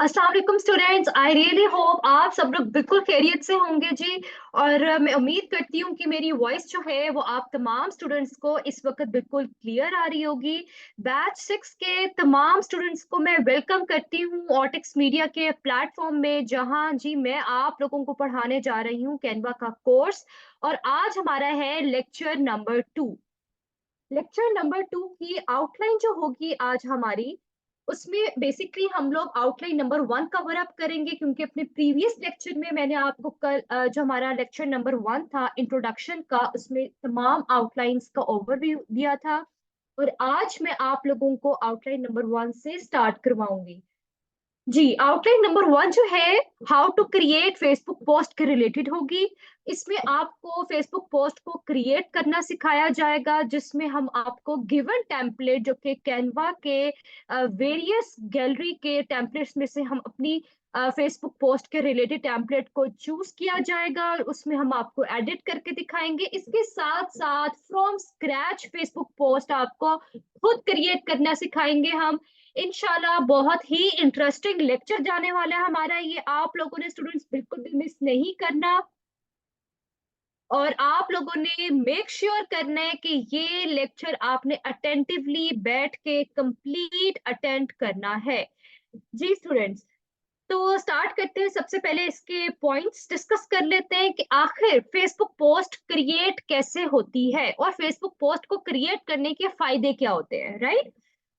अस्सलाम वालेकुम students. I really hope आप सब लोग बिल्कुल खैरियत से होंगे जी। और मैं उम्मीद करती हूँ कि मेरी वॉइस जो है वो आप तमाम स्टूडेंट्स को इस वक्त बिल्कुल क्लियर आ रही होगी। बैच 6 के तमाम स्टूडेंट्स को मैं वेलकम करती हूँ ऑटिक्स मीडिया के प्लेटफॉर्म में, जहाँ जी मैं आप लोगों को पढ़ाने जा रही हूँ कैनवा का कोर्स। और आज हमारा है लेक्चर नंबर 2। लेक्चर नंबर 2 की आउटलाइन जो होगी आज हमारी, उसमें बेसिकली हम लोग आउटलाइन नंबर 1 कवर अप करेंगे, क्योंकि अपने प्रीवियस लेक्चर में मैंने आपको कल जो हमारा लेक्चर नंबर 1 था इंट्रोडक्शन का, उसमें तमाम आउटलाइंस का ओवरव्यू दिया था। और आज मैं आप लोगों को आउटलाइन नंबर 1 से स्टार्ट करवाऊंगी। जी, आउटलाइन नंबर 1 जो है how to create Facebook post के रिलेटेड होगी। इसमें आपको फेसबुक पोस्ट को क्रिएट करना सिखाया जाएगा, जिसमें हम आपको गिवन टेम्पलेट जो कि कैनवा के वेरियस गैलरी के टेम्पलेट्स में से हम अपनी फेसबुक पोस्ट के रिलेटेड टेम्पलेट को चूज किया जाएगा, और उसमें हम आपको एडिट करके दिखाएंगे। इसके साथ साथ फ्रॉम स्क्रैच फेसबुक पोस्ट आपको खुद क्रिएट करना सिखाएंगे हम। इंशाल्लाह बहुत ही इंटरेस्टिंग लेक्चर जाने वाला है हमारा ये, आप लोगों ने स्टूडेंट्स बिल्कुल भी मिस नहीं करना। और आप लोगों ने मेक श्योर करना है कि ये लेक्चर आपने अटेंटिवली बैठ के कंप्लीट अटेंड करना है। जी स्टूडेंट्स, तो स्टार्ट करते हैं। सबसे पहले इसके पॉइंट्स डिस्कस कर लेते हैं कि आखिर फेसबुक पोस्ट क्रिएट कैसे होती है और फेसबुक पोस्ट को क्रिएट करने के फायदे क्या होते हैं, राइट।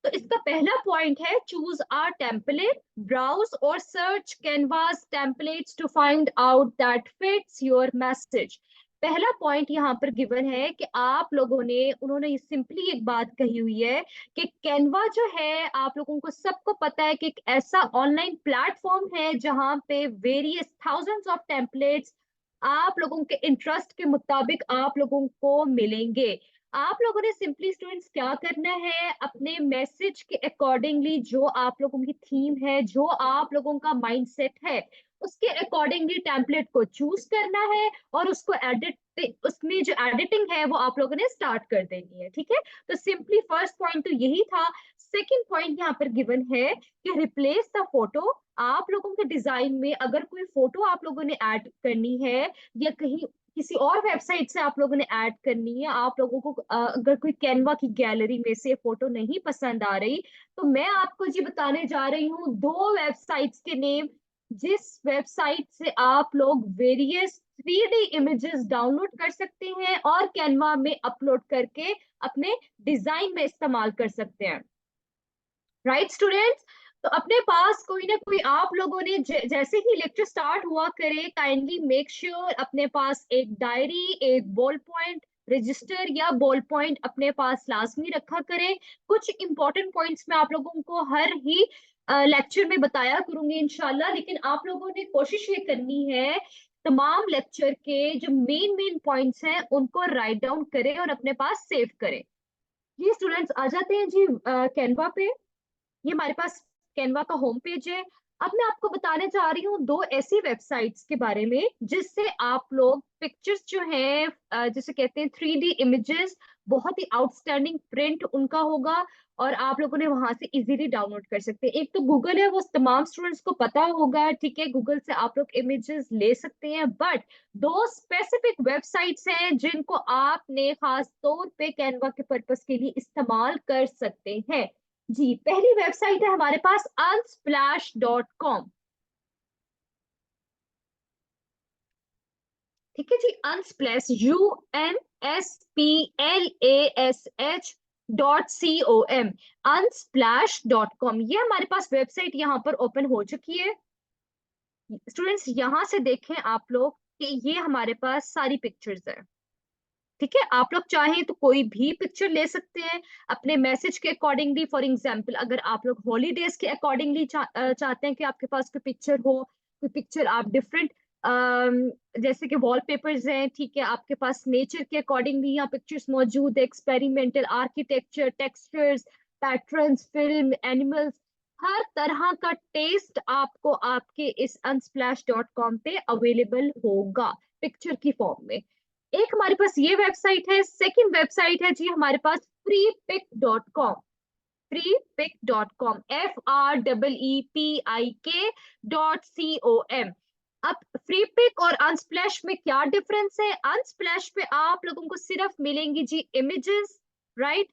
तो इसका पहला पॉइंट है चूज आर टेम्पलेट, ब्राउज और search Canva templates to find out that fits your message. पहला पॉइंट यहाँ पर गिवन है कि आप लोगों ने उन्होंने सिंपली एक बात कही हुई है कि कैनवा जो है, आप लोगों को सबको पता है कि एक ऐसा ऑनलाइन प्लेटफॉर्म है जहां पे वेरियस थाउजेंड्स ऑफ टेम्पलेट्स आप लोगों के इंटरेस्ट के मुताबिक आप लोगों को मिलेंगे। आप लोगों ने सिंपली स्टूडेंट्स क्या करना है, अपने मैसेज के अकॉर्डिंगली जो आप लोगों की थीम है, जो आप लोगों का माइंडसेट है, उसके अकॉर्डिंगली टेम्पलेट को चूज करना है और उसको एडिट, उसमें जो एडिटिंग है वो आप लोगों ने स्टार्ट कर देनी है। ठीक है, तो सिंपली फर्स्ट पॉइंट तो यही था। सेकंड पॉइंट यहाँ पर गिवन है कि रिप्लेस द फोटो। आप लोगों के डिजाइन में अगर कोई फोटो आप लोगों ने ऐड करनी है, या कहीं किसी और वेबसाइट से आप लोगों ने ऐड करनी है, आप लोगों को अगर कोई कैनवा की गैलरी में से फोटो नहीं पसंद आ रही, तो मैं आपको जी बताने जा रही हूँ दो वेबसाइट्स के नेम, जिस वेबसाइट से आप लोग वेरियस 3D इमेजेस डाउनलोड कर सकते हैं और कैनवा में अपलोड करके अपने डिजाइन में इस्तेमाल कर सकते हैं। राइट स्टूडेंट्स, तो अपने पास कोई ना कोई आप लोगों ने जैसे ही लेक्चर स्टार्ट हुआ करे, काइंडली मेक श्योर अपने पास एक डायरी, एक बॉल पॉइंट, रजिस्टर या बॉल पॉइंट अपने पास लाजमी रखा करें। कुछ इंपॉर्टेंट पॉइंट्स मैं आप लोगों को हर ही लेक्चर में बताया करूंगी इंशाल्लाह, लेकिन आप लोगों ने कोशिश ये करनी है तमाम लेक्चर के जो मेन मेन पॉइंट्स हैं उनको राइट डाउन करें और अपने पास सेव करें। ये स्टूडेंट्स आ जाते हैं जी कैनवा पे। ये हमारे पास कैनवा का होम पेज है। अब मैं आपको बताने जा रही हूँ दो ऐसी वेबसाइट्स के बारे में जिससे आप लोग पिक्चर्स जो है, जिसे कहते हैं 3D इमेजेस, बहुत ही आउटस्टैंडिंग प्रिंट उनका होगा और आप लोगों ने वहां से इजीली डाउनलोड कर सकते हैं। एक तो गूगल है, वो तमाम स्टूडेंट्स को पता होगा, ठीक है, गूगल से आप लोग इमेजेस ले सकते हैं। बट दो स्पेसिफिक वेबसाइट्स हैं जिनको आपने खास तौर पे कैनवा के पर्पस के लिए इस्तेमाल कर सकते हैं। जी, पहली वेबसाइट है हमारे पास unsplash.com। ठीक है जी, अनस्प्लैश UNSPLASH.com, unsplash.com, ये हमारे पास वेबसाइट यहाँ पर ओपन हो चुकी है। स्टूडेंट्स यहाँ से देखें आप लोग कि ये हमारे पास सारी पिक्चर्स है। ठीक है, आप लोग चाहें तो कोई भी पिक्चर ले सकते हैं अपने मैसेज के अकॉर्डिंगली। फॉर एग्जांपल, अगर आप लोग हॉलीडेज के अकॉर्डिंगली चाहते हैं कि आपके पास कोई पिक्चर हो, कोई पिक्चर आप डिफरेंट, जैसे कि वॉलपेपर्स हैं, ठीक है, आपके पास नेचर के अकॉर्डिंगली यहाँ पिक्चर्स मौजूद है, experimental, architecture, textures, patterns, film, animals, हर तरह का टेस्ट आपको आपके इस unsplash.com पे अवेलेबल होगा पिक्चर की फॉर्म में। एक हमारे पास ये वेबसाइट है। सेकंड वेबसाइट है जी हमारे पास freepic.com। freepik.com, freepik.com। अब फ्री पिक और अनस्प्लैश में क्या डिफरेंस है? अनस्प्लैश पे आप लोगों को सिर्फ मिलेंगी जी इमेजेस, राइट?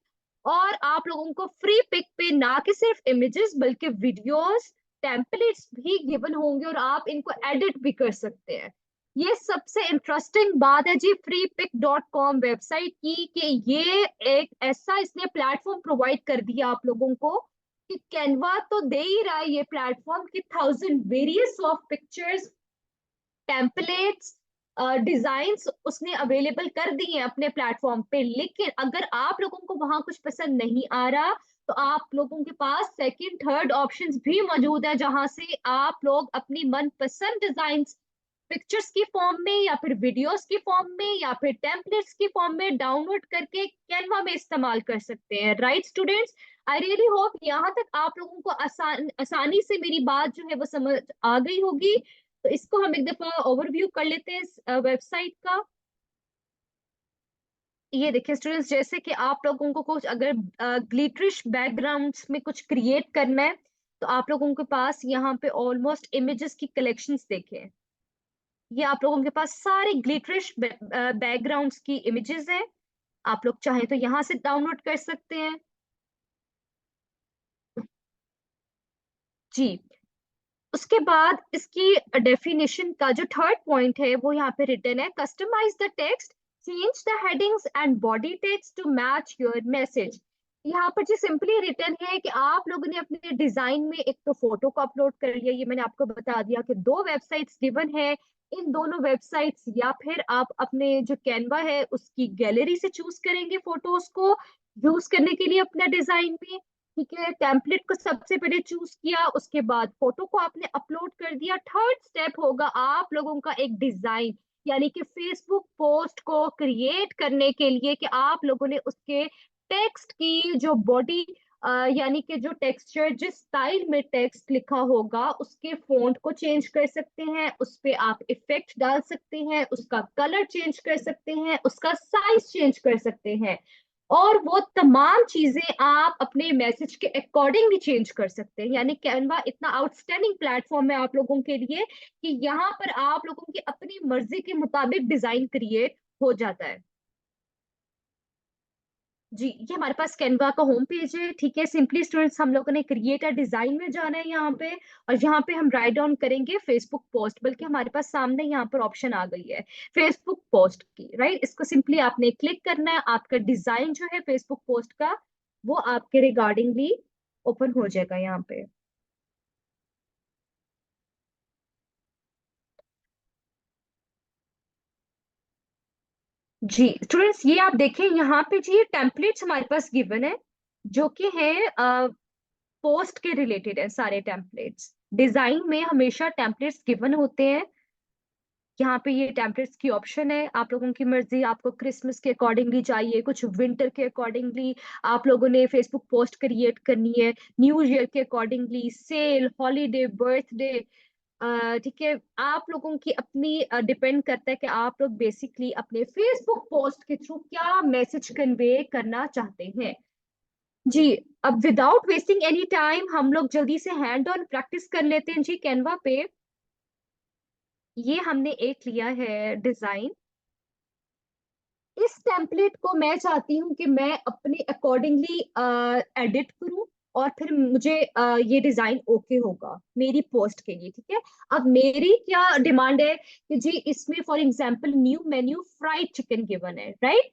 और आप लोगों को फ्री पिक पे ना कि सिर्फ इमेजेस बल्कि वीडियोस, टेम्पलेट्स भी गिवन होंगे और आप इनको एडिट भी कर सकते हैं। ये सबसे इंटरेस्टिंग बात है जी Freepik dot com website की, कि ये एक ऐसा इसने प्लेटफॉर्म प्रोवाइड कर दिया आप लोगों को कि कैनवा तो दे ही रहा है ये प्लेटफॉर्म कि 1000 various of pictures, templates, designs उसने अवेलेबल कर दिए हैं अपने प्लेटफॉर्म पे। लेकिन अगर आप लोगों को वहां कुछ पसंद नहीं आ रहा तो आप लोगों के पास सेकंड थर्ड ऑप्शंस भी मौजूद है, जहां से आप लोग अपनी मनपसंद डिजाइन्स पिक्चर्स की फॉर्म में या फिर वीडियोस की फॉर्म में या फिर टेम्पलेट्स की फॉर्म में डाउनलोड करके कैनवा में इस्तेमाल कर सकते हैं। Right students, I really hope यहाँ तक आप लोगों को आसानी से मेरी बात जो है वो समझ आ गई होगी। तो इसको हम एक दफा ओवरव्यू कर लेते हैं इस वेबसाइट का। ये देखिए स्टूडेंट्स, जैसे कि आप लोगों को कुछ अगर ग्लिटरिश बैकग्राउंड्स में कुछ क्रिएट करना है तो आप लोगों के पास यहाँ पे ऑलमोस्ट इमेजेस की कलेक्शंस देखें। ये आप लोगों के पास सारे ग्लिटरिश बैकग्राउंड्स की इमेजेस हैं। आप लोग चाहें तो यहाँ से डाउनलोड कर सकते हैं जी। उसके बाद इसकी डेफिनेशन का जो थर्ड पॉइंट है वो यहाँ पे रिटर्न है, customize the text, change the headings and body text to match your message. यहाँ पर जो सिंपली रिटर्न है कि आप लोगों ने अपने डिजाइन में एक तो फोटो को अपलोड कर लिया, ये मैंने आपको बता दिया कि दो वेबसाइट्स गिवन है। इन दोनों वेबसाइट्स या फिर आप अपने जो कैनवा है उसकी गैलरी से चूज करेंगे फोटोज को यूज करने के लिए अपने डिजाइन में। ठीक है, टेम्पलेट को सबसे पहले चूज किया, उसके बाद फोटो को आपने अपलोड कर दिया। थर्ड स्टेप होगा आप लोगों का एक डिजाइन, यानी कि फेसबुक पोस्ट को क्रिएट करने के लिए कि आप लोगों ने उसके टेक्स्ट की जो बॉडी यानी कि जो टेक्सचर जिस स्टाइल में टेक्स्ट लिखा होगा उसके फॉन्ट को चेंज कर सकते हैं, उस पे आप इफेक्ट डाल सकते हैं, उसका कलर चेंज कर सकते हैं, उसका साइज चेंज कर सकते हैं। और वो तमाम चीजें आप अपने मैसेज के अकॉर्डिंग भी चेंज कर सकते हैं। यानी कैनवा इतना आउटस्टैंडिंग प्लेटफॉर्म है आप लोगों के लिए कि यहाँ पर आप लोगों की अपनी मर्जी के मुताबिक डिजाइन क्रिएट हो जाता है जी। ये हमारे पास कैनवा का होम पेज है। ठीक है, सिंपली स्टूडेंट्स हम लोगों ने क्रिएटर डिजाइन में जाना है यहाँ पे, और यहाँ पे हम राइट डाउन करेंगे फेसबुक पोस्ट, बल्कि हमारे पास सामने यहाँ पर ऑप्शन आ गई है फेसबुक पोस्ट की, राइट? इसको सिंपली आपने क्लिक करना है, आपका डिजाइन जो है फेसबुक पोस्ट का वो आपके रिगार्डिंगली ओपन हो जाएगा यहाँ पे। जी स्टूडेंट्स, ये आप देखें यहाँ पे जी टेम्पलेट्स हमारे पास गिवन है जो कि है पोस्ट के रिलेटेड है। सारे टेम्पलेट्स डिजाइन में हमेशा टेम्पलेट्स गिवन होते हैं। यहाँ पे ये टेम्पलेट्स की ऑप्शन है, आप लोगों की मर्जी, आपको क्रिसमस के अकॉर्डिंगली चाहिए, कुछ विंटर के अकॉर्डिंगली आप लोगों ने फेसबुक पोस्ट क्रिएट करनी है, न्यू ईयर के अकॉर्डिंगली, सेल, हॉलीडे, बर्थडे। ठीक है, आप लोगों की अपनी डिपेंड करता है कि आप लोग बेसिकली अपने फेसबुक पोस्ट के थ्रू क्या मैसेज कन्वे करना चाहते हैं जी। अब विदाउट वेस्टिंग एनी टाइम हम लोग जल्दी से हैंड ऑन प्रैक्टिस कर लेते हैं जी कैनवा पे। ये हमने एक लिया है डिजाइन। इस टेम्पलेट को मैं चाहती हूँ कि मैं अपने अकॉर्डिंगली एडिट करूँ और फिर मुझे ये डिजाइन ओके होगा मेरी पोस्ट के लिए। ठीक है, अब मेरी क्या डिमांड है कि जी इसमें for example new menu fried chicken given है, राइट?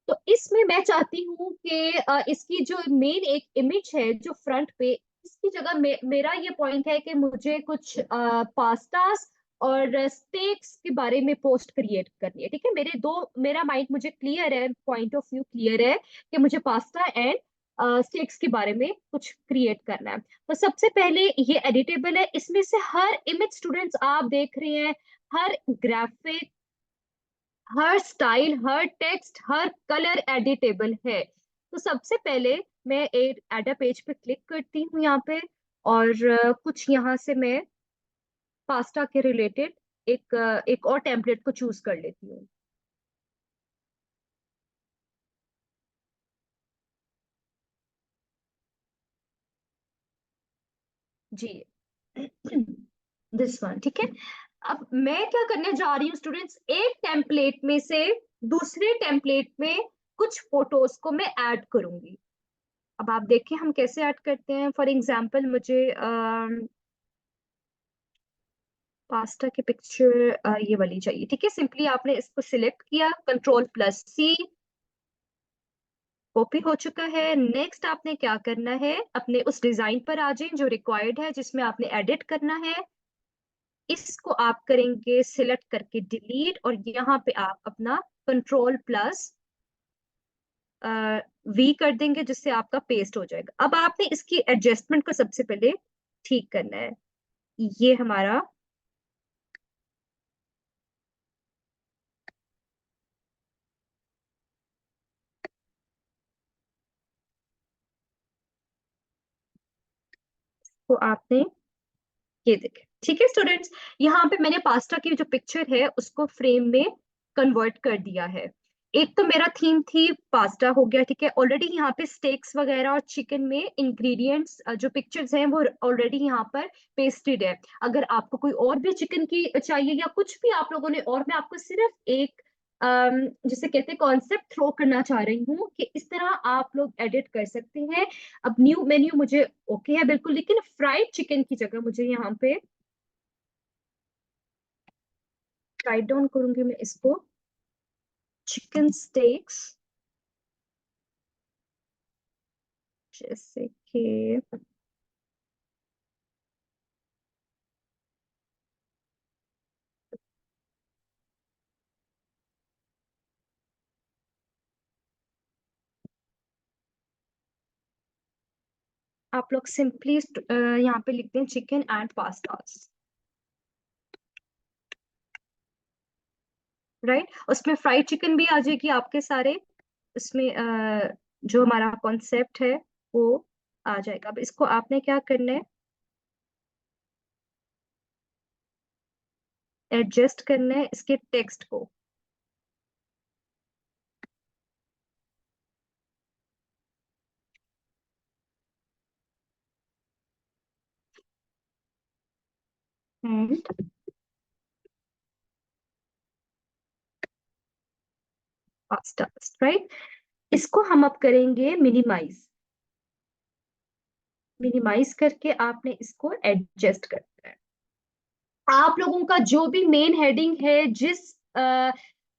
तो इसमें मैं चाहती हूँ कि इसकी जो मेन एक इमेज है जो फ्रंट पे, इसकी जगह मेरा ये पॉइंट है कि मुझे कुछ पास्तास और स्टेक्स के बारे में पोस्ट क्रिएट करनी है। ठीक है, मेरा माइंड मुझे क्लियर है, पॉइंट ऑफ व्यू क्लियर है कि मुझे पास्ता एंड स्टेक्स के बारे में कुछ क्रिएट करना है। तो सबसे पहले ये एडिटेबल है, इसमें से हर इमेज स्टूडेंट्स आप देख रहे हैं, हर ग्राफिक, हर स्टाइल, हर टेक्स्ट, हर कलर एडिटेबल है। तो सबसे पहले मैं एक एड पेज पे क्लिक करती हूँ यहाँ पे, और कुछ यहाँ से मैं पास्ता के रिलेटेड एक और टेम्पलेट को चूज कर लेती हूँ। जी। दिस वन, ठीक है। अब मैं क्या करने जा रही हूँ स्टूडेंट्स, एक टेम्पलेट में से दूसरे टेम्पलेट में कुछ फोटोज को मैं ऐड करूंगी। अब आप देखिए हम कैसे ऐड करते हैं। फॉर एग्जाम्पल मुझे पास्ता की पिक्चर ये वाली चाहिए, ठीक है। सिंपली आपने इसको सिलेक्ट किया, Ctrl+C, कॉपी हो चुका है। नेक्स्ट आपने क्या करना है, अपने उस डिजाइन पर आ जाए जो रिक्वायर्ड है, जिसमें आपने एडिट करना है। इसको आप करेंगे सिलेक्ट करके डिलीट, और यहाँ पे आप अपना Ctrl+V कर देंगे, जिससे आपका पेस्ट हो जाएगा। अब आपने इसकी एडजस्टमेंट को सबसे पहले ठीक करना है। ये हमारा, तो आपने ये देखें, ठीक है स्टूडेंट्स। यहाँ पे मैंने पास्ता की जो पिक्चर है उसको फ्रेम में कन्वर्ट कर दिया है। एक तो मेरा थीम थी पास्ता हो गया, ठीक है। ऑलरेडी यहाँ पे स्टेक्स वगैरह और चिकन में इंग्रेडिएंट्स जो पिक्चर्स हैं वो ऑलरेडी यहाँ पर पेस्टेड है। अगर आपको कोई और भी चिकन की चाहिए या कुछ भी आप लोगों ने, और मैं आपको सिर्फ एक जिसे कहते हैं कॉन्सेप्ट थ्रो करना चाह रही हूँ कि इस तरह आप लोग एडिट कर सकते हैं। अब न्यू मेन्यू मुझे ओके है बिल्कुल, लेकिन फ्राइड चिकन की जगह मुझे यहाँ पे राइट डाउन करूंगी मैं इसको, चिकन स्टेक्स, जैसे कि आप लोग सिंपली यहाँ पे लिखते हैं चिकन एंड पास्तास, राइट। उसमें फ्राइड चिकन भी आ जाएगी आपके सारे, उसमें जो हमारा कॉन्सेप्ट है वो आ जाएगा। अब इसको आपने क्या करना है, एडजस्ट करना है इसके टेक्स्ट को। And pastas, right. इसको हम अब करेंगे मिनिमाइज। मिनिमाइज करके आपने इसको एडजस्ट करना है। आप लोगों का जो भी मेन हेडिंग है, जिस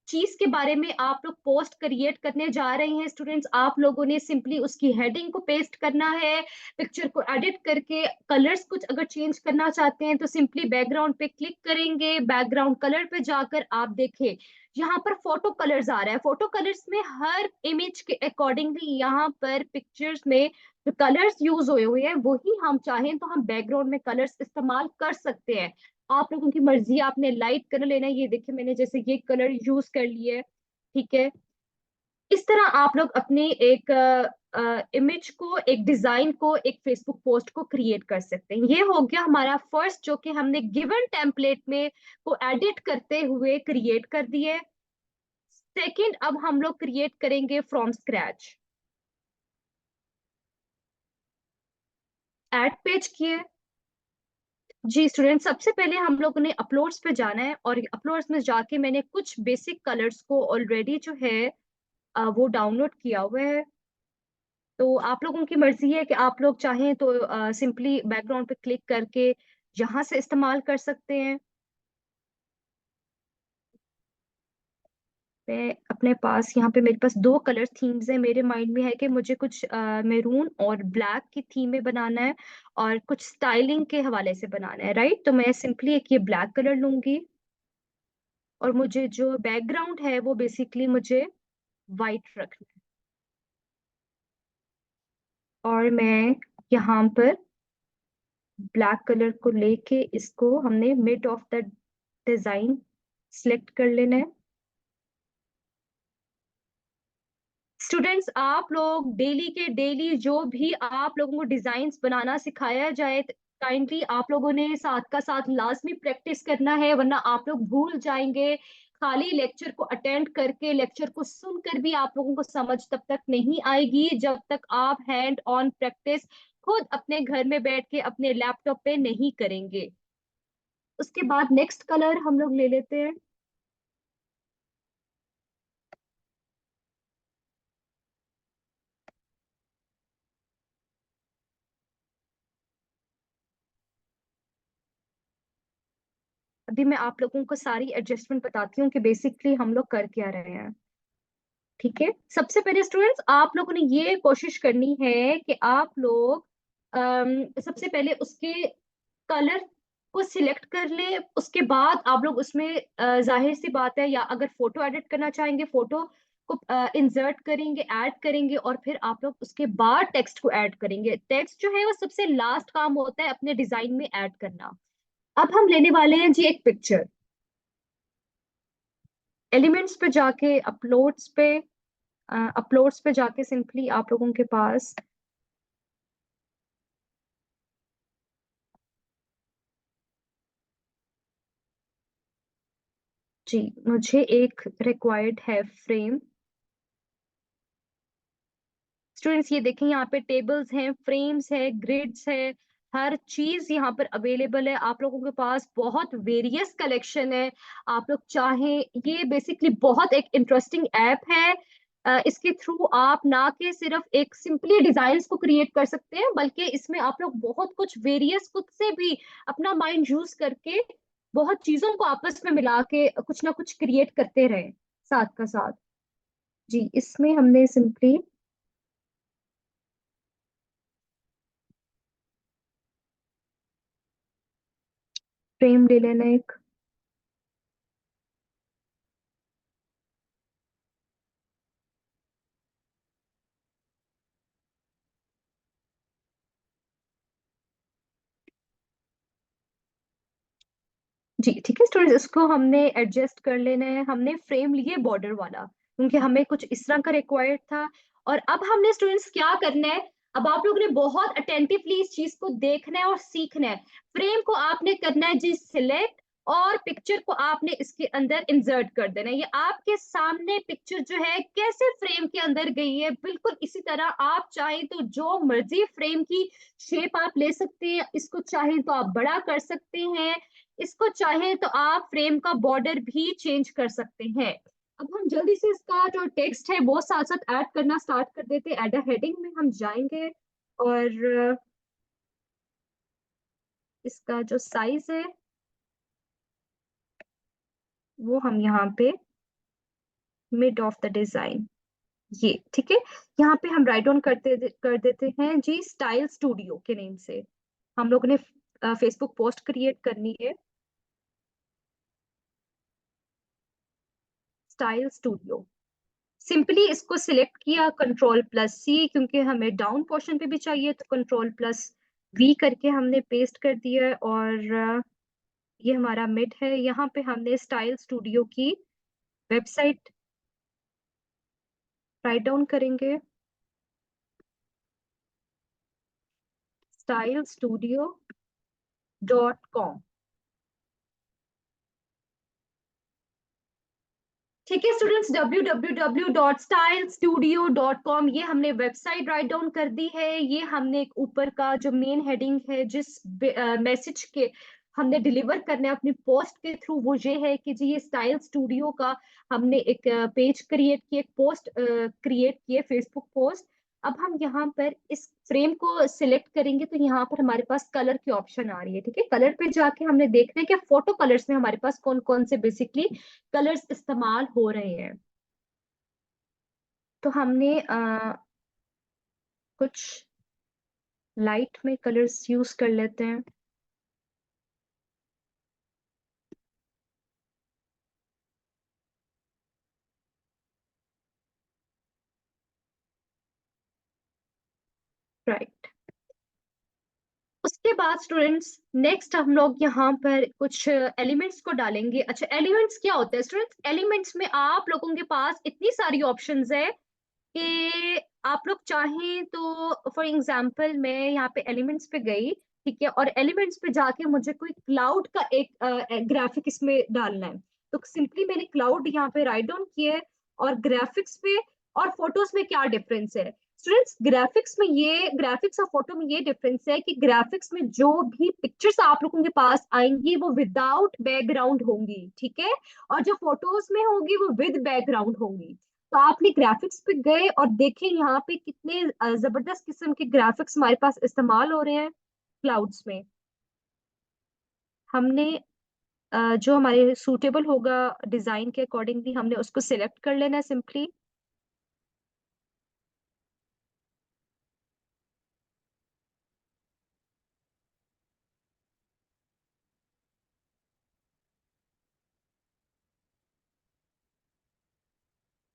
चीज के बारे में आप लोग पोस्ट क्रिएट करने जा रहे हैं स्टूडेंट्स, आप लोगों ने सिंपली उसकी हेडिंग को पेस्ट करना है। पिक्चर को एडिट करके कलर्स कुछ अगर चेंज करना चाहते हैं तो सिंपली बैकग्राउंड पे क्लिक करेंगे, बैकग्राउंड कलर पे जाकर आप देखें यहाँ पर फोटो कलर्स आ रहा है। फोटो कलर्स में हर इमेज के अकॉर्डिंगली यहाँ पर पिक्चर्स में जो कलर्स यूज हुए हैं वही हम चाहें तो हम बैकग्राउंड में कलर्स इस्तेमाल कर सकते हैं। आप लोगों की मर्जी, आपने लाइट कलर लेना है, ये देखिए मैंने जैसे ये कलर यूज कर लिया है, ठीक है। इस तरह आप लोग अपने एक इमेज को, एक डिजाइन को, एक फेसबुक पोस्ट को क्रिएट कर सकते हैं। ये हो गया हमारा फर्स्ट, जो कि हमने गिवन टेम्पलेट में को एडिट करते हुए क्रिएट कर दिए। सेकंड, अब हम लोग क्रिएट करेंगे फ्रॉम स्क्रैच। ऐड पेज किए। जी स्टूडेंट, सबसे पहले हम लोगों ने अपलोड्स पे जाना है, और अपलोड्स में जाके मैंने कुछ बेसिक कलर्स को ऑलरेडी जो है वो डाउनलोड किया हुआ है। तो आप लोगों की मर्जी है कि आप लोग चाहें तो सिंपली बैकग्राउंड पे क्लिक करके यहाँ से इस्तेमाल कर सकते हैं। मैं अपने पास यहाँ पे मेरे पास दो कलर थीम्स है, मेरे माइंड में है कि मुझे कुछ मेरून और ब्लैक की थीम में बनाना है, और कुछ स्टाइलिंग के हवाले से बनाना है, राइट। तो मैं सिंपली एक ये ब्लैक कलर लूंगी, और मुझे जो बैकग्राउंड है वो बेसिकली मुझे वाइट रखना है। और मैं यहाँ पर ब्लैक कलर को लेके इसको हमने mid of the design select कर लेना है। स्टूडेंट्स, आप लोग डेली के डेली जो भी आप लोगों को डिजाइन्स बनाना सिखाया जाए, काइंडली आप लोगों ने साथ का साथ लाजमी प्रैक्टिस करना है, वरना आप लोग भूल जाएंगे। खाली लेक्चर को अटेंड करके, लेक्चर को सुनकर भी आप लोगों को समझ तब तक नहीं आएगी जब तक आप हैंड ऑन प्रैक्टिस खुद अपने घर में बैठ के अपने लैपटॉप पे नहीं करेंगे। उसके बाद नेक्स्ट कलर हम लोग ले लेते हैं। अभी मैं आप लोगों को सारी एडजस्टमेंट बताती हूँ कि बेसिकली हम लोग कर क्या रहे हैं। ठीक है, सबसे पहले स्टूडेंट्स आप लोगों ने ये कोशिश करनी है कि आप लोग सबसे पहले उसके कलर को सिलेक्ट कर ले। उसके बाद आप लोग उसमें जाहिर सी बात है, या अगर फोटो एडिट करना चाहेंगे फोटो को इंसर्ट करेंगे, ऐड करेंगे, और फिर आप लोग उसके बाद टेक्स्ट को ऐड करेंगे। टेक्स्ट जो है वो सबसे लास्ट काम होता है अपने डिजाइन में ऐड करना। अब हम लेने वाले हैं जी एक पिक्चर। एलिमेंट्स पे जाके अपलोड्स पे जाके सिंपली आप लोगों के पास जी मुझे एक रिक्वायर्ड है फ्रेम। स्टूडेंट्स ये देखें, यहाँ पे टेबल्स हैं, फ्रेम्स है, ग्रिड्स है, हर चीज यहाँ पर अवेलेबल है। आप लोगों के पास बहुत वेरियस कलेक्शन है। आप लोग चाहें, ये बेसिकली बहुत एक इंटरेस्टिंग ऐप है। इसके थ्रू आप ना के सिर्फ एक सिंपली डिजाइन्स को क्रिएट कर सकते हैं, बल्कि इसमें आप लोग बहुत कुछ वेरियस खुद से भी अपना माइंड यूज करके बहुत चीजों को आपस में मिला के कुछ ना कुछ क्रिएट करते रहे साथ का साथ। जी इसमें हमने सिंपली फ्रेम ले लेना एक। जी ठीक है स्टूडेंट्स, इसको हमने एडजस्ट कर लेना है। हमने फ्रेम लिए बॉर्डर वाला क्योंकि हमें कुछ इस तरह का रिक्वायर्ड था। और अब हमने स्टूडेंट्स क्या करना है, अब आप लोगों ने बहुत अटेंटिवली इस चीज को देखना है और सीखना है। फ्रेम को आपने करना है जी सिलेक्ट, और पिक्चर को आपने इसके अंदर इंसर्ट कर देना है। ये आपके सामने पिक्चर जो है कैसे फ्रेम के अंदर गई है, बिल्कुल इसी तरह आप चाहें तो जो मर्जी फ्रेम की शेप आप ले सकते हैं। इसको चाहें तो आप बड़ा कर सकते हैं, इसको चाहे तो आप फ्रेम का बॉर्डर भी चेंज कर सकते हैं। अब हम जल्दी से इसका जो टेक्स्ट है वो साथ साथ ऐड करना स्टार्ट कर देते हैं। एड अ हेडिंग में हम जाएंगे और इसका जो साइज है वो हम यहाँ पे मिड ऑफ द डिजाइन, ये ठीक है। यहाँ पे हम राइट ऑन कर देते हैं जी स्टाइल स्टूडियो के नेम से। हम लोगों ने फेसबुक पोस्ट क्रिएट करनी है, स्टाइल स्टूडियो। सिंपली इसको सिलेक्ट किया, कंट्रोल+C, क्योंकि हमें डाउन पोर्शन पे भी चाहिए तो कंट्रोल+V करके हमने पेस्ट कर दिया है। और ये हमारा मिड है। यहाँ पे हमने स्टाइल स्टूडियो की वेबसाइट राइट डाउन करेंगे, stylstudio.com। ठीक है स्टूडेंट्स, www.stylstudio.com ये हमने वेबसाइट राइट डाउन कर दी है। ये हमने एक ऊपर का जो मेन हेडिंग है जिस मैसेज के हमने डिलीवर करना है अपनी पोस्ट के थ्रू, वो ये है कि जी ये स्टाइल स्टूडियो का हमने एक पेज क्रिएट किया, एक पोस्ट क्रिएट किए, फेसबुक पोस्ट। अब हम यहाँ पर इस फ्रेम को सिलेक्ट करेंगे तो यहाँ पर हमारे पास कलर की ऑप्शन आ रही है। ठीक है, कलर पे जाके हमने देखना है कि फोटो कलर्स में हमारे पास कौन कौन से बेसिकली कलर्स इस्तेमाल हो रहे हैं। तो हमने कुछ लाइट में कलर्स यूज कर लेते हैं। राइट, उसके बाद स्टूडेंट्स नेक्स्ट हम लोग यहाँ पर कुछ एलिमेंट्स को डालेंगे। अच्छा, एलिमेंट्स क्या होता है स्टूडेंट्स? एलिमेंट्स में आप लोगों के पास इतनी सारी ऑप्शंस है कि आप लोग चाहें तो फॉर एग्जांपल मैं यहाँ पे एलिमेंट्स पे गई, ठीक है, और एलिमेंट्स पे जाके मुझे कोई क्लाउड का एक ग्राफिक इसमें डालना है, तो सिंपली मैंने क्लाउड यहाँ पे राइट डाउन किया है। और ग्राफिक्स पे और फोटोज में क्या डिफरेंस है, स्टूडेंट्स ग्राफिक्स और फोटो में ये डिफरेंस है कि ग्राफिक्स में जो भी पिक्चर्स आप लोगों के पास आएंगी वो विदाउट बैकग्राउंड होंगी, ठीक है, और जो फोटोज में होगी वो विद बैकग्राउंड होंगी। तो आपने ग्राफिक्स पे गए और देखें यहाँ पे कितने जबरदस्त किस्म के ग्राफिक्स हमारे पास इस्तेमाल हो रहे हैं क्लाउड्स में। हमने जो हमारे सूटेबल होगा डिजाइन के अकॉर्डिंगली हमने उसको सिलेक्ट कर लेना है सिंपली।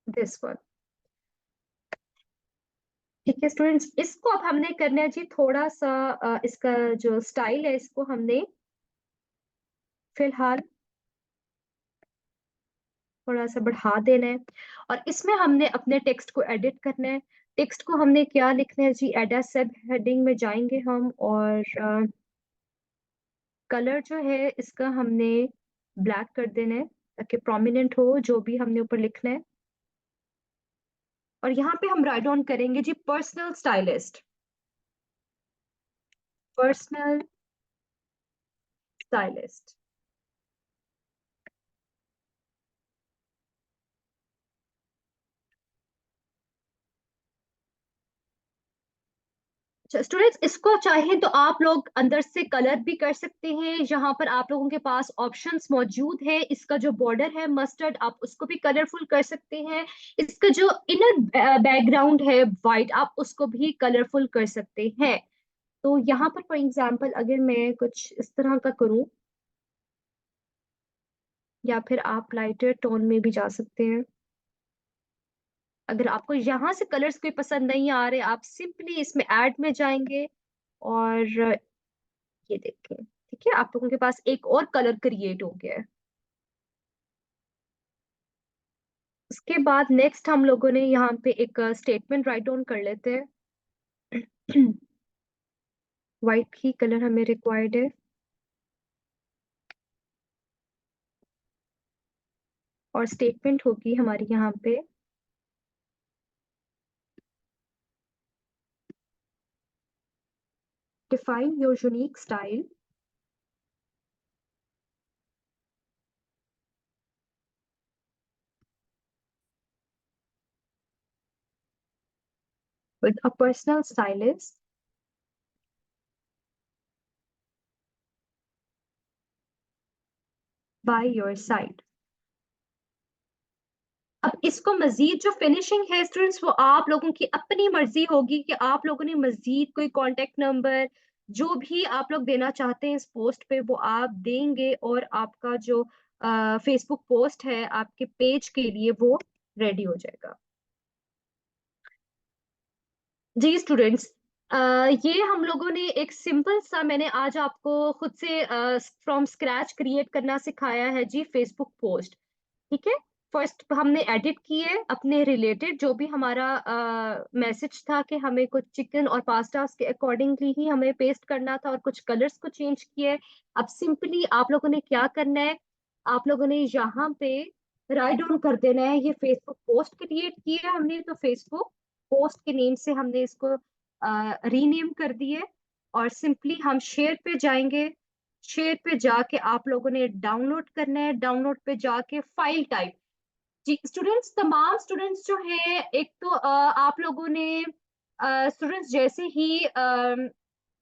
दिस वन, ठीक है स्टूडेंट्स, इसको अब हमने करना है जी थोड़ा सा इसका जो स्टाइल है इसको हमने फिलहाल थोड़ा सा बढ़ा देना है, और इसमें हमने अपने टेक्स्ट को एडिट करना है। टेक्स्ट को हमने क्या लिखना है जी, एडा सब हेडिंग में जाएंगे हम, और कलर जो है इसका हमने ब्लैक कर देना है ताकि प्रोमिनेंट हो जो भी हमने ऊपर लिखना है। और यहाँ पे हम राइट डाउन करेंगे जी personal stylist, personal stylist. Students इसको चाहे तो आप लोग अंदर से कलर भी कर सकते हैं, यहाँ पर आप लोगों के पास ऑप्शंस मौजूद है। इसका जो बॉर्डर है मस्टर्ड, आप उसको भी कलरफुल कर सकते हैं। इसका जो इनर बैकग्राउंड है वाइट, आप उसको भी कलरफुल कर सकते हैं। तो यहाँ पर फॉर एग्जांपल अगर मैं कुछ इस तरह का करूं, या फिर आप लाइटर टोन में भी जा सकते हैं। अगर आपको यहाँ से कलर्स कोई पसंद नहीं आ रहे, आप सिंपली इसमें ऐड में जाएंगे और ये देखें, ठीक है, आप लोगों के पास एक और कलर क्रिएट हो गया है। उसके बाद नेक्स्ट हम लोगों ने यहाँ पे एक स्टेटमेंट राइट डाउन कर लेते हैं। वाइट ही कलर हमें रिक्वायर्ड है, और स्टेटमेंट होगी हमारी यहाँ पे define your unique style with a personal stylist by your side. अब इसको मजीद जो फिनिशिंग है स्टूडेंट्स वो आप लोगों की अपनी मर्जी होगी कि आप लोगों ने मजीद कोई कांटेक्ट नंबर जो भी आप लोग देना चाहते हैं इस पोस्ट पे वो आप देंगे, और आपका जो फेसबुक पोस्ट है आपके पेज के लिए वो रेडी हो जाएगा। जी स्टूडेंट्स, ये हम लोगों ने एक सिंपल सा, मैंने आज आपको खुद से फ्रॉम स्क्रैच क्रिएट करना सिखाया है जी फेसबुक पोस्ट, ठीक है। फर्स्ट हमने एडिट किए अपने रिलेटेड जो भी हमारा मैसेज था कि हमें कुछ चिकन और पास्ता के अकॉर्डिंगली ही हमें पेस्ट करना था, और कुछ कलर्स को चेंज किए। अब सिंपली आप लोगों ने क्या करना है, आप लोगों ने यहाँ पे राइट डाउन कर देना है, ये फेसबुक पोस्ट क्रिएट की है हमने, तो फेसबुक पोस्ट के नेम से हमने इसको रीनेम कर दिए, और सिंपली हम शेयर पे जाएंगे। शेयर पे जाके आप लोगों ने डाउनलोड करना है, डाउनलोड पे जाके फाइल टाइप। जी स्टूडेंट्स, तमाम स्टूडेंट्स जो हैं, एक तो आप लोगों ने स्टूडेंट्स जैसे ही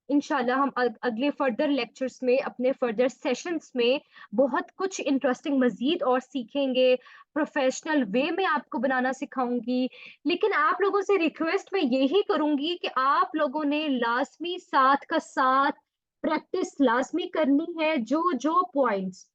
इंशाल्लाह हम अगले फर्दर लेक्चर्स में अपने फर्दर सेशंस में बहुत कुछ इंटरेस्टिंग मजीद और सीखेंगे, प्रोफेशनल वे में आपको बनाना सिखाऊंगी। लेकिन आप लोगों से रिक्वेस्ट मैं यही करूंगी कि आप लोगों ने लाजमी साथ का साथ प्रैक्टिस लाजमी करनी है। जो जो पॉइंट्स,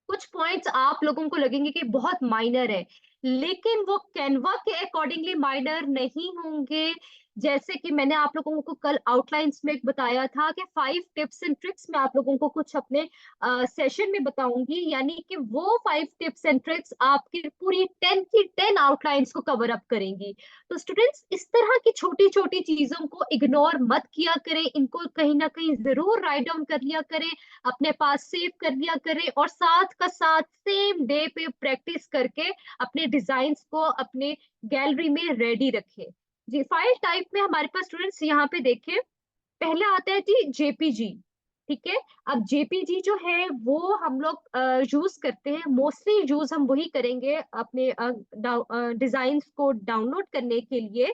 कुछ पॉइंट्स आप लोगों को लगेंगे कि बहुत माइनर है, लेकिन वो कैनवा के अकॉर्डिंगली माइनर नहीं होंगे। जैसे कि मैंने आप लोगों को कल आउटलाइंस में एक बताया था कि 5 टिप्स एंड ट्रिक्स मैं आप लोगों को कुछ अपने सेशन में बताऊंगी, यानी कि वो 5 टिप्स एंड ट्रिक्स आपकी पूरी 10 की 10 आउटलाइंस को कवर अप करेंगी। तो स्टूडेंट्स इस तरह की छोटी छोटी चीजों को इग्नोर मत किया करें, इनको कहीं ना कहीं जरूर राइट डाउन कर लिया करें, अपने पास सेव कर लिया करें, और साथ का साथ सेम डे पे प्रैक्टिस करके अपने डिजाइन्स को अपने गैलरी में रेडी रखें। जी, फाइल टाइप में हमारे पास स्टूडेंट्स यहाँ पे देखें, पहला आता है जी जेपीजी। ठीक है। अब जेपीजी जो है वो हम लोग यूज करते हैं, मोस्टली यूज हम वही करेंगे अपने डिजाइन को डाउनलोड करने के लिए,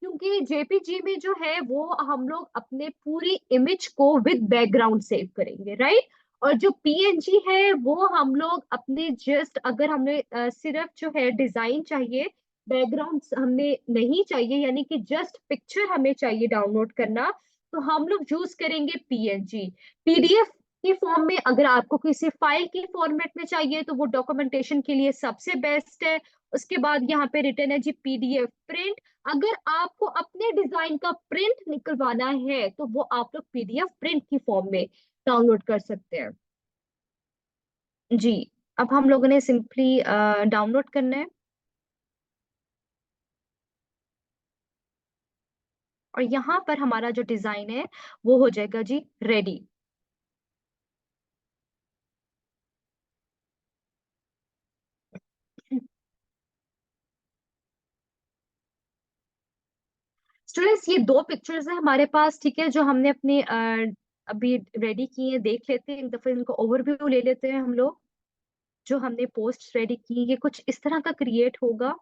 क्योंकि जेपीजी में जो है वो हम लोग अपने पूरी इमेज को विद बैकग्राउंड सेव करेंगे, राइट। और जो पीएनजी है वो हम लोग अपने जस्ट, अगर हमने सिर्फ जो है डिजाइन चाहिए, बैकग्राउंड हमें नहीं चाहिए, यानी कि जस्ट पिक्चर हमें चाहिए डाउनलोड करना, तो हम लोग यूज करेंगे पीएनजी। पीडीएफ की फॉर्म में, अगर आपको किसी फाइल की फॉर्मेट में चाहिए तो वो डॉक्यूमेंटेशन के लिए सबसे बेस्ट है। उसके बाद यहाँ पे रिटर्न है जी पीडीएफ प्रिंट। अगर आपको अपने डिजाइन का प्रिंट निकलवाना है तो वो आप लोग पीडीएफ प्रिंट की फॉर्म में डाउनलोड कर सकते हैं। जी। अब हम लोगों ने सिंपली डाउनलोड करना है, और यहाँ पर हमारा जो डिजाइन है वो हो जाएगा जी रेडी। स्टूडेंट्स, ये दो पिक्चर्स है हमारे पास, ठीक है, जो हमने अपने अभी रेडी किए हैं। देख लेते हैं एक दफे, इनको ओवरव्यू ले लेते हैं हम लोग। जो हमने पोस्ट रेडी की, ये कुछ इस तरह का क्रिएट होगा।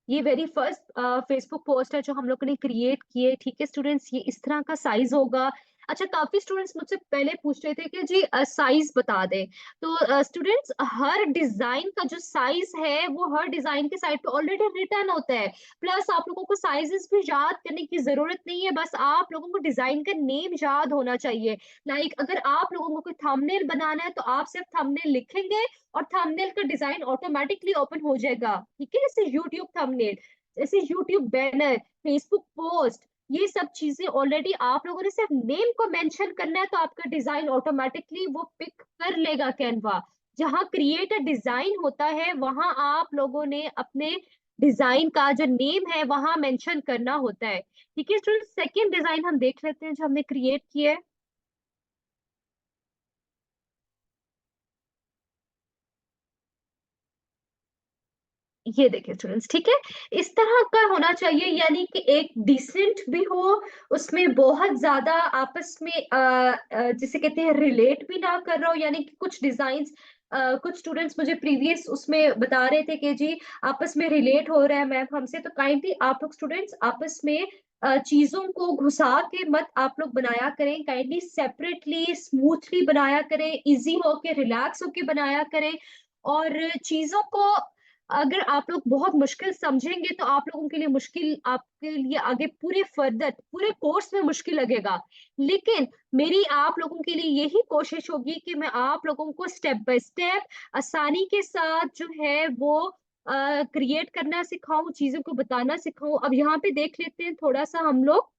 ये वेरी फर्स्ट फेसबुक पोस्ट है जो हम लोगों ने क्रिएट की है, ठीक है स्टूडेंट्स। ये इस तरह का साइज होगा। अच्छा, काफी स्टूडेंट्स मुझसे पहले पूछ रहे थे कि जी साइज बता दें। तो स्टूडेंट्स, हर डिजाइन का जो साइज है वो हर डिजाइन के साइड पे ऑलरेडी रिटर्न होता है। प्लस आप लोगों को साइजेस भी याद करने की जरूरत नहीं है, बस आप लोगों को डिजाइन का नेम याद होना चाहिए। लाइक अगर आप लोगों को कोई थंबनेल बनाना है तो आप सिर्फ थंबनेल लिखेंगे और थंबनेल का डिजाइन ऑटोमेटिकली ओपन हो जाएगा, ठीक है। जैसे यूट्यूब थंबनेल, जैसे यूट्यूब बैनर, फेसबुक पोस्ट, ये सब चीजें ऑलरेडी आप लोगों ने सिर्फ नेम को मेंशन करना है तो आपका डिजाइन ऑटोमेटिकली वो पिक कर लेगा कैनवा। जहां क्रिएट अ डिजाइन होता है वहां आप लोगों ने अपने डिजाइन का जो नेम है वहां मेंशन करना होता है, ठीक है स्टूडेंट। सेकेंड डिजाइन हम देख लेते हैं जो हमने क्रिएट किया है। ये देखिए स्टूडेंट्स, ठीक है, इस तरह का होना चाहिए, यानी कि एक डिसेंट भी हो, उसमें बहुत ज्यादा आपस में जिसे कहते हैं रिलेट भी ना कर रहा हो, यानी कि कुछ डिजाइन्स, कुछ स्टूडेंट्स मुझे प्रीवियस उसमें बता रहे थे कि जी आपस में रिलेट हो रहा है मैम हमसे, तो काइंडली आप लोग स्टूडेंट्स आपस में चीजों को घुसा के मत आप लोग बनाया करें, काइंडली सेपरेटली स्मूथली बनाया करें, इजी होके रिलैक्स होके बनाया करें। और चीजों को अगर आप लोग बहुत मुश्किल समझेंगे तो आप लोगों के लिए मुश्किल, आपके लिए आगे पूरे फर्दर पूरे कोर्स में मुश्किल लगेगा। लेकिन मेरी आप लोगों के लिए यही कोशिश होगी कि मैं आप लोगों को स्टेप बाय स्टेप आसानी के साथ जो है वो क्रिएट करना सिखाऊं, चीजों को बताना सिखाऊं। अब यहाँ पे देख लेते हैं थोड़ा सा हम लोग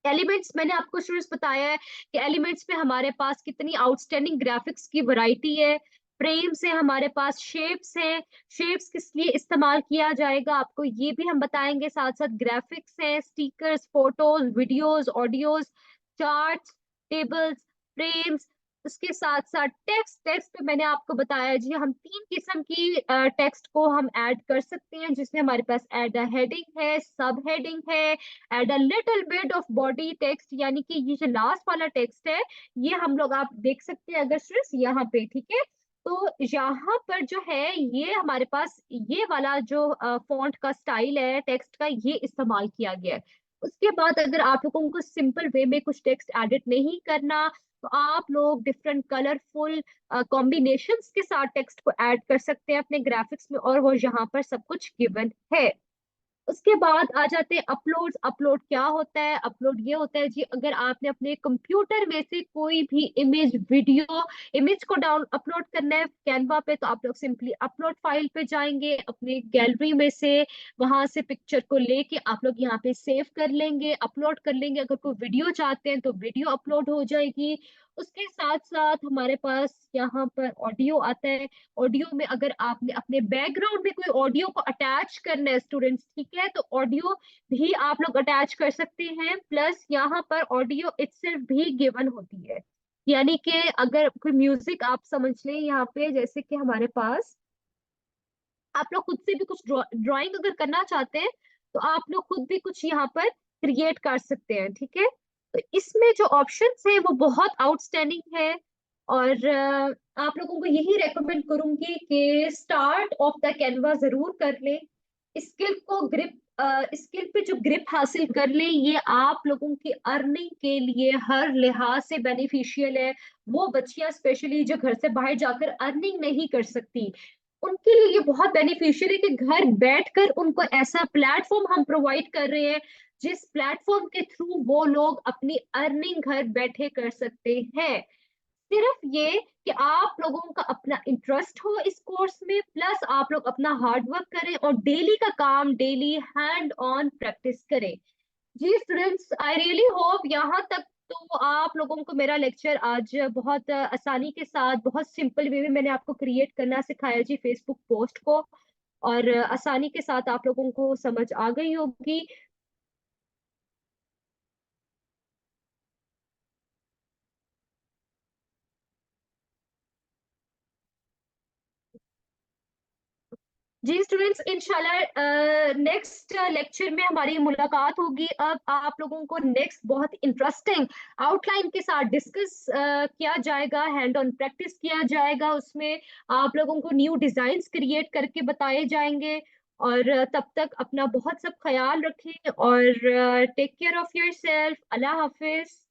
एलिमेंट्स। मैंने आपको स्टूडेंट्स बताया है कि एलिमेंट्स पे हमारे पास कितनी आउटस्टैंडिंग ग्राफिक्स की वैरायटी है। फ्रेम्स है हमारे पास, शेप्स है, शेप्स किस लिए इस्तेमाल किया जाएगा आपको ये भी हम बताएंगे। साथ साथ ग्राफिक्स है, stickers, photos, videos, audios, charts, tables, frames. उसके साथ साथ टेक्स्ट, टेक्स्ट पे मैंने आपको बताया जी हम तीन किस्म की टेक्स्ट को हम ऐड कर सकते हैं, जिसमें हमारे पास ऐड अ हेडिंग है, सब हेडिंग है, add a little bit of body text, यानी कि ये जो लास्ट वाला टेक्स्ट है ये हम लोग आप देख सकते हैं अगर स्ट्रेस यहाँ पे, ठीक है। तो यहाँ पर जो है ये हमारे पास ये वाला जो फॉन्ट का स्टाइल है टेक्स्ट का, ये इस्तेमाल किया गया है। उसके बाद अगर आप लोगों को सिंपल वे में कुछ टेक्स्ट एडिट नहीं करना तो आप लोग डिफरेंट कलरफुल कॉम्बिनेशंस के साथ टेक्स्ट को ऐड कर सकते हैं अपने ग्राफिक्स में, और वो यहाँ पर सब कुछ गिवन है। उसके बाद आ जाते हैं अपलोड। अपलोड क्या होता है? अपलोड ये होता है जी अगर आपने अपने कंप्यूटर में से कोई भी इमेज, वीडियो, इमेज को डाउन अपलोड करना है कैनवा पे, तो आप लोग सिंपली अपलोड फाइल पे जाएंगे अपने गैलरी में से, वहां से पिक्चर को लेके आप लोग यहाँ पे सेव कर लेंगे, अपलोड कर लेंगे। अगर कोई वीडियो चाहते हैं तो वीडियो अपलोड हो जाएगी। उसके साथ साथ हमारे पास यहाँ पर ऑडियो आता है। ऑडियो में अगर आपने अपने बैकग्राउंड में कोई ऑडियो को अटैच करना है स्टूडेंट्स, ठीक है, तो ऑडियो भी आप लोग अटैच कर सकते हैं। प्लस यहाँ पर ऑडियो इटसेल्फ भी गिवन होती है, यानी कि अगर कोई म्यूजिक आप समझ लें यहाँ पे, जैसे कि हमारे पास आप लोग खुद से भी कुछ ड्राइंग अगर करना चाहते हैं तो आप लोग खुद भी कुछ यहाँ पर क्रिएट कर सकते हैं, ठीक है। तो इसमें जो ऑप्शंस है वो बहुत आउटस्टैंडिंग है। और आप लोगों को यही रेकमेंड करूंगी कि स्टार्ट ऑफ द कैनवा जरूर कर लें। स्किल को ग्रिप स्किल पे जो ग्रिप हासिल कर ले, ये आप लोगों की अर्निंग के लिए हर लिहाज से बेनिफिशियल है। वो बच्चियां स्पेशली जो घर से बाहर जाकर अर्निंग नहीं कर सकती, उनके लिए ये बहुत बेनिफिशियल है कि घर बैठकर उनको ऐसा प्लेटफॉर्म हम प्रोवाइड कर रहे हैं, जिस प्लेटफॉर्म के थ्रू वो लोग अपनी अर्निंग घर बैठे कर सकते हैं। सिर्फ ये कि आप लोगों का अपना इंटरेस्ट हो इस कोर्स में, प्लस आप लोग अपना हार्ड वर्क करें और डेली का काम डेली हैंड ऑन प्रैक्टिस करें। जी स्टूडेंट्स, आई रियली होप यहाँ तक तो आप लोगों को मेरा लेक्चर आज बहुत आसानी के साथ, बहुत सिंपल वे में मैंने आपको क्रिएट करना सिखाया जी फेसबुक पोस्ट को, और आसानी के साथ आप लोगों को समझ आ गई होगी। जी स्टूडेंट्स, इंशाल्लाह नेक्स्ट लेक्चर में हमारी मुलाकात होगी। अब आप लोगों को नेक्स्ट बहुत इंटरेस्टिंग आउटलाइन के साथ डिस्कस किया जाएगा, हैंड ऑन प्रैक्टिस किया जाएगा। उसमें आप लोगों को न्यू डिजाइन्स क्रिएट करके बताए जाएंगे। और तब तक अपना बहुत सब ख्याल रखें और take care of yourself. अल्लाह हाफिज।